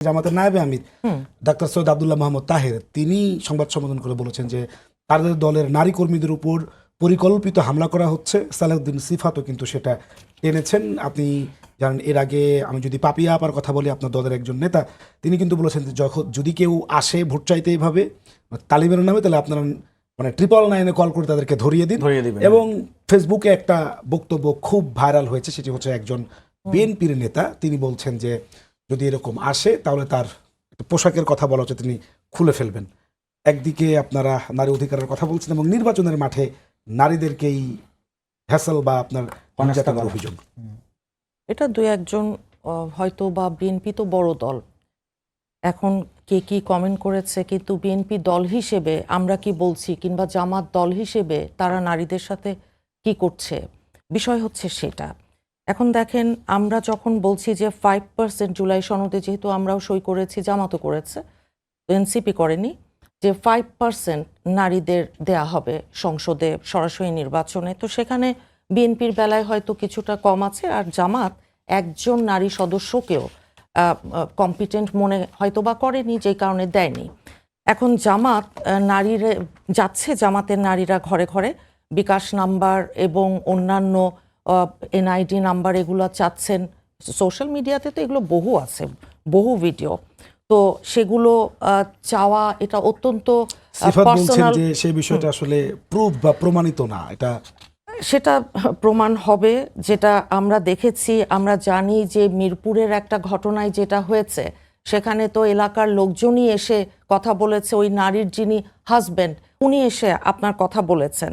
জামাতের নায়েবে আমির ডাক্তার সৈয়দ আব্দুল্লাহ মোহাম্মদ তাহের তিনি সংবাদ সম্মেলন করে বলেছেন যে তাদের দলের নারী কর্মীদের উপর পরিকল্পিত হামলা করা হচ্ছে। সালেউদ্দিন সিফাতও কিন্তু সেটা টেনেছেন। আপনি জানেন, এর আগে আমি যদি পাপিয়া আপার কথা বলি, আপনার দলের একজন নেতা, তিনি কিন্তু বলেছেন যে যদি কেউ আসে ভোট চাইতে এইভাবে তালিবানের নামে, তাহলে আপনারা মানে 999 কল করে তাদেরকে ধরিয়ে দিন। এবং ফেসবুকে একটা বক্তব্য খুব ভাইরাল হয়েছে, সেটি হচ্ছে একজন বিএনপির নেতা, তিনি বলছেন যে যদি এরকম আসে তাহলে তার পোশাকের কথা বলা হচ্ছে, তিনি খুলে ফেলবেন। একদিকে আপনারা নারী অধিকারের কথা বলছেন এবং নির্বাচনের মাঠে নারীদেরকেই হ্যাসেল বা আপনার নির্যাতনের অভিযোগ। এটা দুই একজন হয়তো বা বিএনপি তো বড় দল, এখন কে কি কমেন্ট করেছে, কিন্তু বিএনপি দল হিসেবে আমরা কি বলছি কিংবা জামাত দল হিসেবে তারা নারীদের সাথে কি করছে, বিষয় হচ্ছে সেটা। এখন দেখেন, আমরা যখন বলছি যে 5% জুলাই সনদে, যেহেতু আমরাও সই করেছি, জামাতও করেছে, এনসিপি করেনি, যে 5% নারীদের দেয়া হবে সংসদে সরাসরি নির্বাচনে, তো সেখানে বিএনপির বেলায় হয়তো কিছুটা কম আছে, আর জামাত একজন নারী সদস্যকেও কম্পিটেন্ট মনে হয়তো বা করেনি, যেই কারণে দেয়নি। এখন জামাত নারীরা যাচ্ছে, জামাতের নারীরা ঘরে ঘরে বিকাশ নাম্বার এবং অন্যান্য এনআইডি নাম্বার এগুলো চাচ্ছেন। সোশ্যাল মিডিয়াতে তো এগুলো বহু আছে, বহু ভিডিও, তো সেগুলো চাওয়া এটা অত্যন্ত পার্সোনাল। যে সেই বিষয়টা আসলে প্রুফ বা প্রমাণিত না, এটা সেটা প্রমাণ হবে। যেটা আমরা দেখেছি, আমরা জানি যে মিরপুরের একটা ঘটনায় যেটা হয়েছে, সেখানে তো এলাকার লোকজনই এসে কথা বলেছে, ওই নারীর যিনি হাজবেন্ড উনি এসে আপনার কথা বলেছেন।